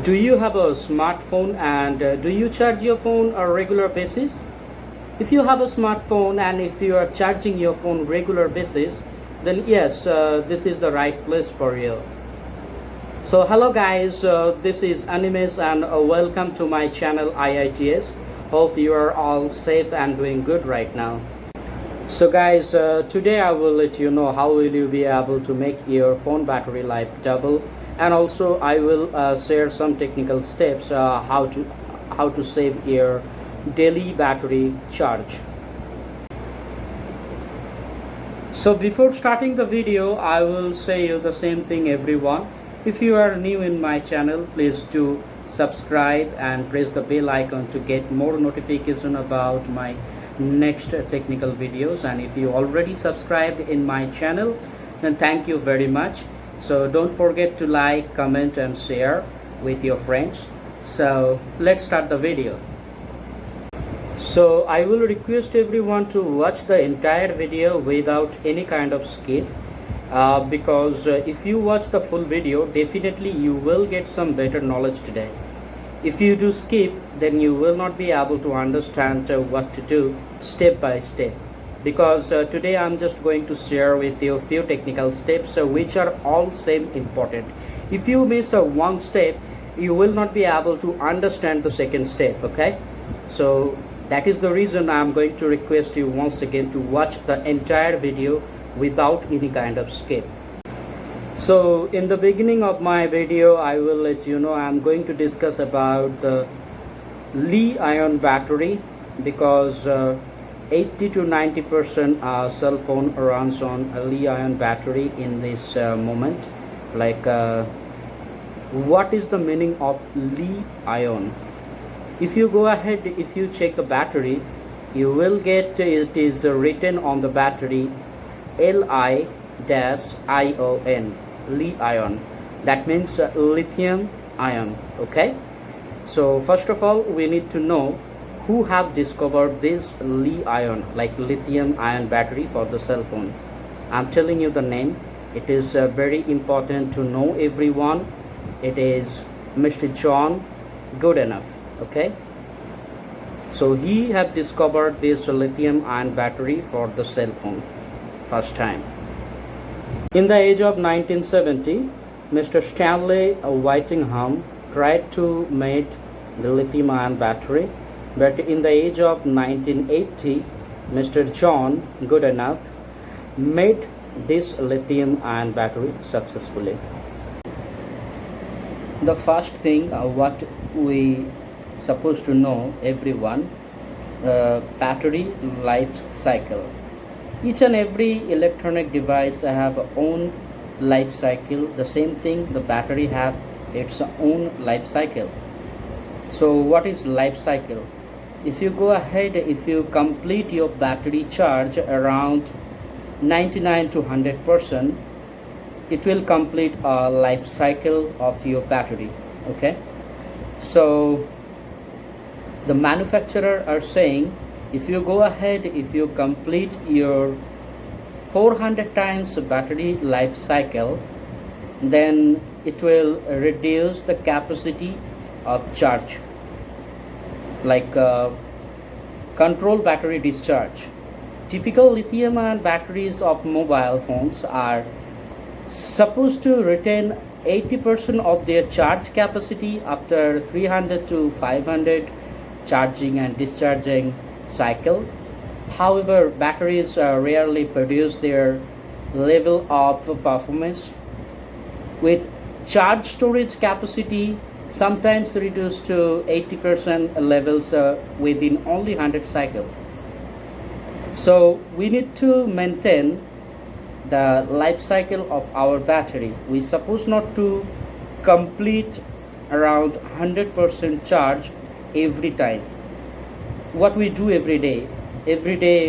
Do you have a smartphone and do you charge your phone on a regular basis? If you have a smartphone and if you are charging your phone regular basis, then yes, this is the right place for you. So hello guys, this is Animes and welcome to my channel IITS. Hope you are all safe and doing good right now. So guys, today I will let you know how will you be able to make your phone battery life double, and also I will share some technical steps how to save your daily battery charge. So before starting the video, I will say you the same thing everyone. If you are new in my channel, please do subscribe and press the bell icon to get more notification about my next technical videos. And if you already subscribed in my channel, then thank you very much. So don't forget to like, comment and share with your friends. So let's start the video. So I will request everyone to watch the entire video without any kind of skip, because if you watch the full video, definitely you will get some better knowledge today. If you do skip, then you will not be able to understand what to do step by step, because today I'm just going to share with you a few technical steps which are all same important. If you miss one step, you will not be able to understand the second step. Okay, so that is the reason I'm going to request you once again to watch the entire video without any kind of skip. So in the beginning of my video, I will let you know I'm going to discuss about the Liion battery, because 80 to 90% cell phone runs on a Liion battery in this moment. What is the meaning of Liion? If you go ahead, if you check the battery, you will get it is written on the battery Li-ion, Liion. That means lithium ion. Okay, so first of all we need to know who have discovered this Liion, like lithium ion battery for the cell phone. I'm telling you the name. It is very important to know everyone. It is Mr. John Goodenough. Okay, so he have discovered this lithium ion battery for the cell phone first time. In the age of 1970, Mr. Stanley Whitingham tried to make the lithium ion battery, but in the age of 1980, Mr. John Goodenough made this lithium ion battery successfully. The first thing what we supposed to know everyone, battery life cycle. Each and every electronic device have own life cycle. The same thing, the battery have its own life cycle. So what is life cycle? If you go ahead, if you complete your battery charge around 99 to 100%, it will complete a life cycle of your battery. Okay, so the manufacturer are saying if you go ahead, if you complete your 400 times battery life cycle, then it will reduce the capacity of charge, like control battery discharge. Typical lithium ion batteries of mobile phones are supposed to retain 80% of their charge capacity after 300 to 500 charging and discharging cycle. However, batteries rarely produce their level of performance, with charge storage capacity sometimes reduced to 80% levels within only 100 cycle. So we need to maintain the life cycle of our battery. We suppose not to complete around 100% charge every time. What we do every day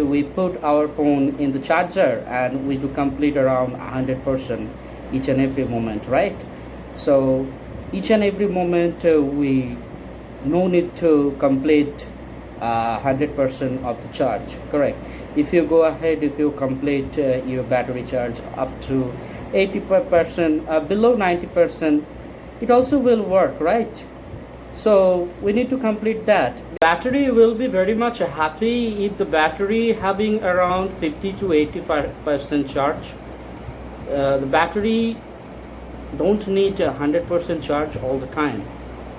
we put our phone in the charger and we do complete around 100% each and every moment, right? So each and every moment we no need to complete 100% of the charge, correct? If you go ahead, if you complete your battery charge up to 85%, below 90%, it also will work, right? So we need to complete that. Battery will be very much happy if the battery having around 50 to 85% charge. The battery don't need 100% charge all the time,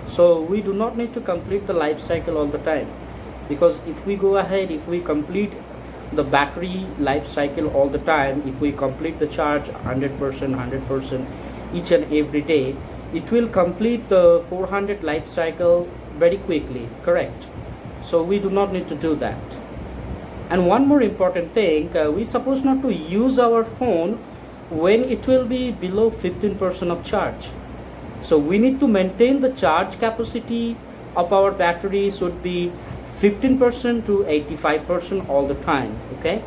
so we do not need to complete the life cycle all the time, because if we go ahead, if we complete the battery life cycle all the time, if we complete the charge 100% each and every day, it will complete the 400 life cycle very quickly, correct? So we do not need to do that. And one more important thing, we supposed not to use our phone when it will be below 15% of charge. So we need to maintain the charge capacity of our battery should be 15% to 85% all the time, okay?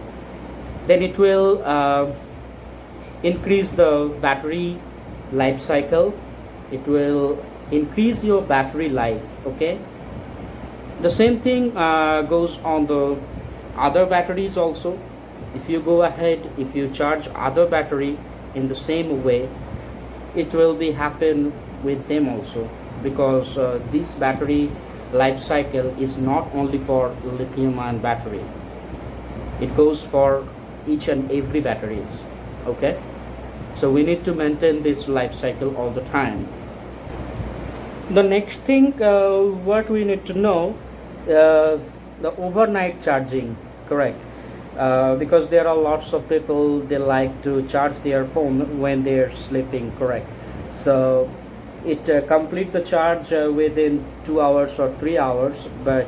Then it will increase the battery life cycle, it will increase your battery life, okay? The same thing goes on the other batteries also. If you go ahead, if you charge other battery in the same way, it will be happen with them also, because this battery life cycle is not only for lithium ion battery, it goes for each and every batteries, okay? So we need to maintain this life cycle all the time. The next thing what we need to know, the overnight charging, correct? Because there are lots of people, they like to charge their phone when they're sleeping, correct? So it complete the charge within 2 hours or 3 hours, but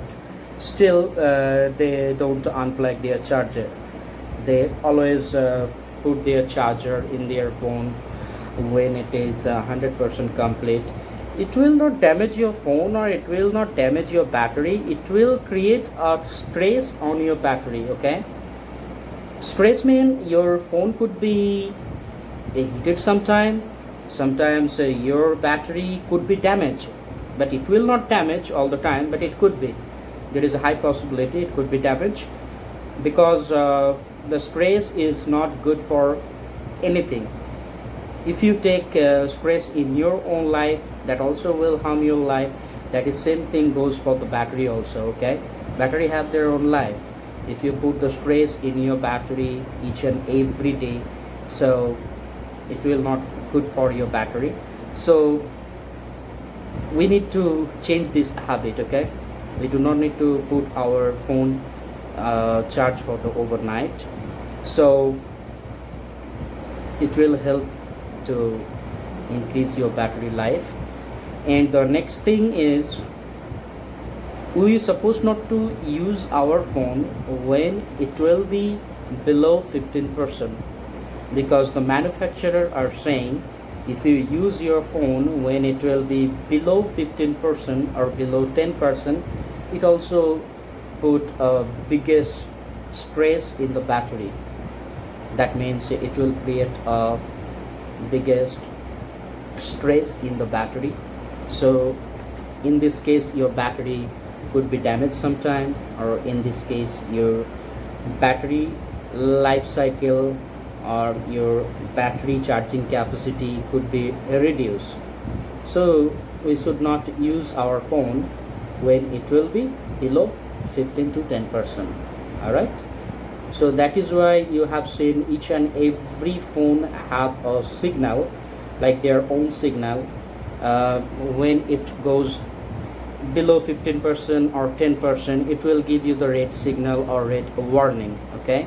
still they don't unplug their charger. They always put their charger in their phone when it is 100% complete. It will not damage your phone, or it will not damage your battery. It will create a stress on your battery, okay? Stress means your phone could be heated sometimes your battery could be damaged, but it will not damage all the time, but it could be. There is a high possibility it could be damaged, because the stress is not good for anything. If you take stress in your own life, that also will harm your life. That is same thing goes for the battery also, okay? Battery have their own life. If you put the stress in your battery each and every day, so it will not good for your battery. So we need to change this habit, okay? We do not need to put our phone charge for the overnight, so it will help to increase your battery life. And the next thing is, we supposed not to use our phone when it will be below 15%, because the manufacturer are saying if you use your phone when it will be below 15% or below 10%, it also put a biggest stress in the battery. That means it will create a biggest stress in the battery. So in this case your battery could be damaged sometime, or in this case your battery life cycle or your battery charging capacity could be reduced. So we should not use our phone when it will be below 15 to 10%. All right, so that is why you have seen each and every phone have a signal, like their own signal. When it goes below 15% or 10%, it will give you the red signal or red warning, okay?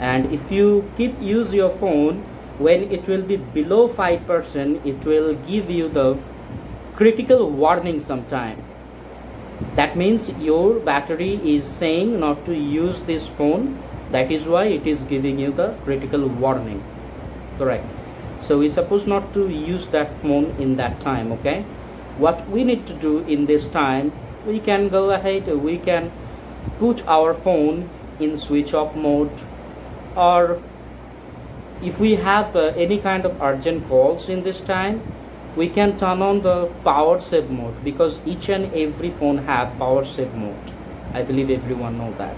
And if you keep use your phone when it will be below 5%, it will give you the critical warning sometime. That means your battery is saying not to use this phone. That is why it is giving you the critical warning, correct? So we suppose not to use that phone in that time, okay? What we need to do in this time, we can go ahead, we can put our phone in switch off mode, or if we have any kind of urgent calls in this time, we can turn on the power save mode, because each and every phone have power save mode. I believe everyone know that.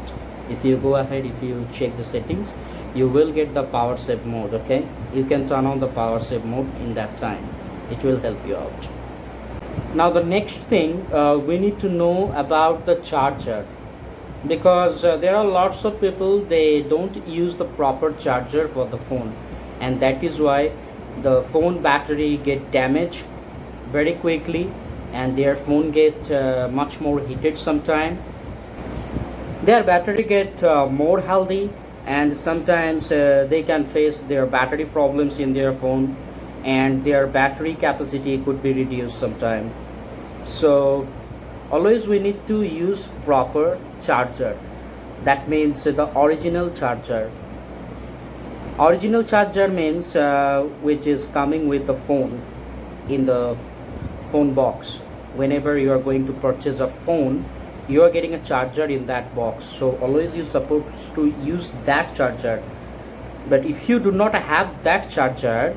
If you go ahead, if you check the settings, you will get the power save mode, okay? You can turn on the power save mode in that time. It will help you out. Now the next thing, we need to know about the charger, because there are lots of people, they don't use the proper charger for the phone, and that is why the phone battery get damaged very quickly, and their phone get much more heated sometime. Their battery get more healthy, and sometimes they can face their battery problems in their phone, and their battery capacity could be reduced sometime. So always we need to use proper charger. That means the original charger. Original charger means which is coming with the phone, in the phone box. Whenever you are going to purchase a phone, you are getting a charger in that box, so always you're supposed to use that charger. But if you do not have that charger,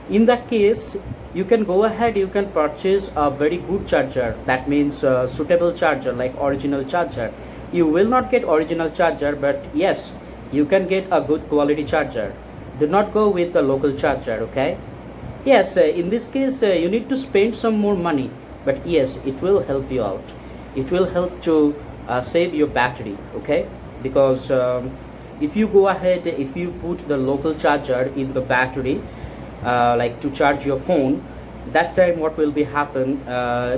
in that case you can go ahead, you can purchase a very good charger. That means a suitable charger like original charger. You will not get original charger, but yes, you can get a good quality charger. Do not go with the local charger, okay? Yes, in this case you need to spend some more money, but yes, it will help you out. It will help to save your battery, okay? Because if you go ahead, if you put the local charger in the battery, like to charge your phone, that time what will be happen,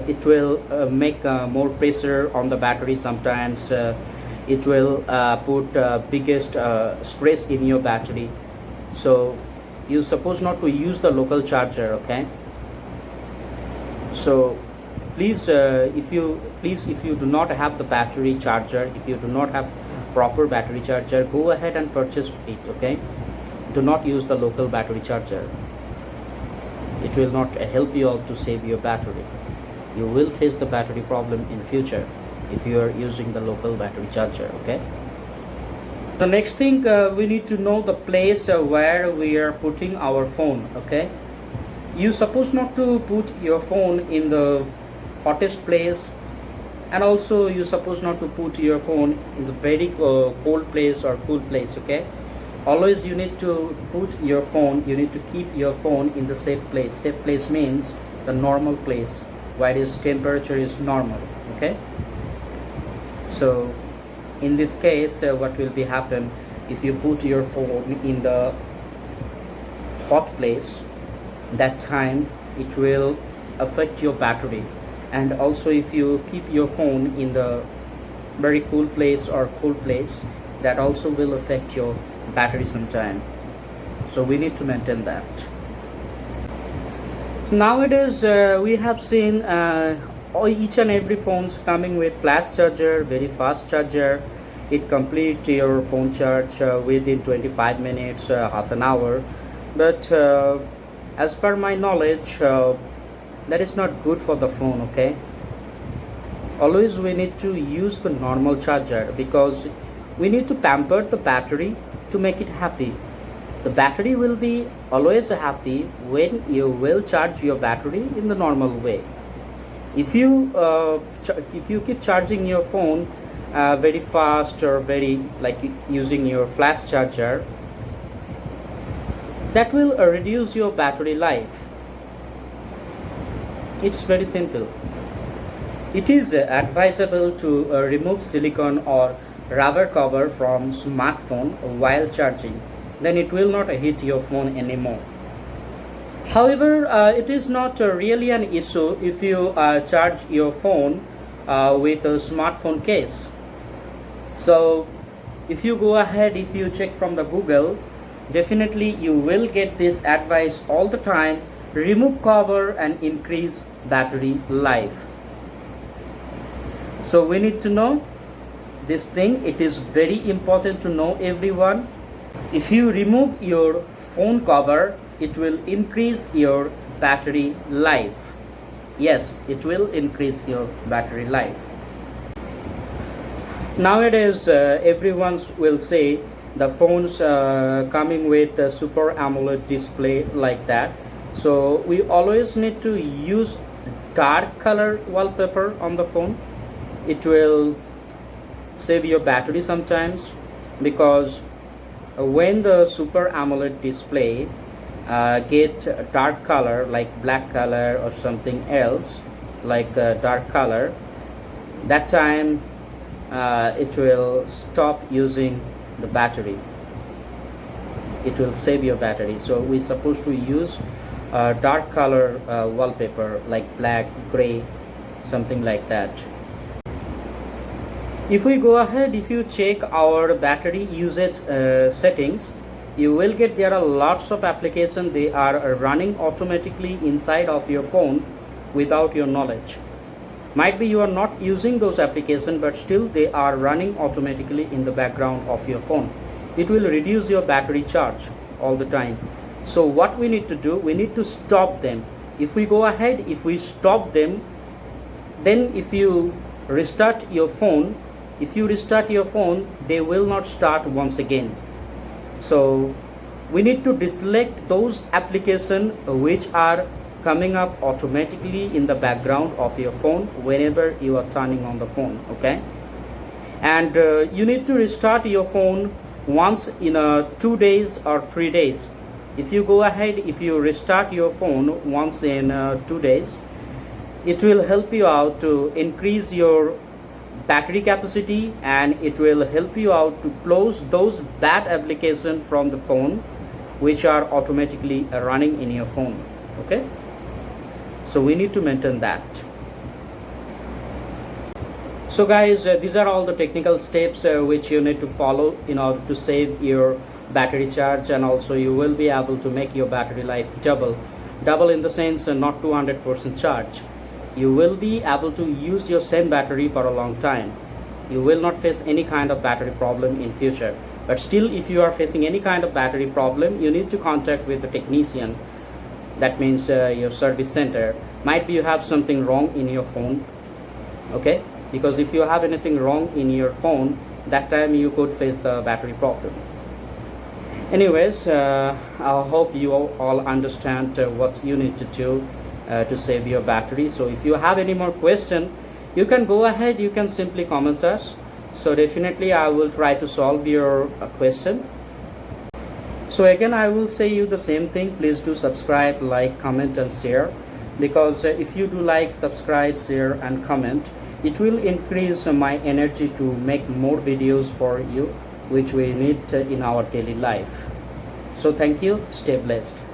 it will make more pressure on the battery. Sometimes it will put biggest stress in your battery. So you suppose not to use the local charger, okay? So please, if you do not have the battery charger, if you do not have proper battery charger, go ahead and purchase it, okay? Do not use the local battery charger. It will not help you out to save your battery. You will face the battery problem in future if you are using the local battery charger, okay? The next thing, we need to know the place where we are putting our phone, okay? You suppose not to put your phone in the hottest place, and also you suppose not to put your phone in the very cold place or cool place, okay? Always you need to put your phone, you need to keep your phone in the safe place. Safe place means the normal place where its temperature is normal, okay? So in this case, what will be happen, if you put your phone in the hot place, that time it will affect your battery. And also if you keep your phone in the very cool place or cold place, that also will affect your battery sometime. So we need to maintain that. Nowadays we have seen each and every phones coming with flash charger, very fast charger. It completes your phone charge within 25 minutes, half an hour. But as per my knowledge, that is not good for the phone, okay? Always we need to use the normal charger, because we need to pamper the battery to make it happy. The battery will be always happy when you will charge your battery in the normal way. If you keep charging your phone very fast, or very like using your flash charger, that will reduce your battery life. It's very simple. It is advisable to remove silicone or rubber cover from smartphone while charging. Then it will not hit your phone anymore. However, it is not really an issue if you charge your phone with a smartphone case. So if you go ahead, if you check from the Google, definitely you will get this advice all the time: remove cover and increase battery life. So we need to know this thing. It is very important to know, everyone. If you remove your phone cover, it will increase your battery life. Yes, it will increase your battery life. Nowadays everyone will say the phones coming with a super AMOLED display like that. So we always need to use dark color wallpaper on the phone. It will save your battery sometimes, because when the super AMOLED display get dark color like black color or something else, like a dark color, that time it will stop using the battery. It will save your battery. So we're supposed to use dark color wallpaper like black, gray, something like that. If we go ahead, if you check our battery usage settings, you will get there are lots of applications. They are running automatically inside of your phone without your knowledge. Might be you are not using those applications, but still they are running automatically in the background of your phone. It will reduce your battery charge all the time. So what we need to do, we need to stop them. If we go ahead, if we stop them, then if you restart your phone, they will not start once again. So we need to deselect those applications which are coming up automatically in the background of your phone whenever you are turning on the phone. Okay, and you need to restart your phone once in 2 days or 3 days. If you go ahead, if you restart your phone once in 2 days, it will help you out to increase your battery capacity, and it will help you out to close those bad applications from the phone which are automatically running in your phone. Okay, so we need to maintain that. So guys, these are all the technical steps which you need to follow in order to save your battery charge, and also you will be able to make your battery life double in the sense not 200% charge. You will be able to use your same battery for a long time. You will not face any kind of battery problem in future. But still, if you are facing any kind of battery problem, you need to contact with the technician. That means your service center. Might be you have something wrong in your phone. Okay, because if you have anything wrong in your phone, that time you could face the battery problem. Anyways, I hope you all understand what you need to do to save your battery. So if you have any more question, you can go ahead, you can simply comment us. So definitely I will try to solve your question. So again, I will say you the same thing. Please do subscribe, like, comment and share, because if you do like, subscribe, share and comment, it will increase my energy to make more videos for you which we need in our daily life. So thank you, stay blessed.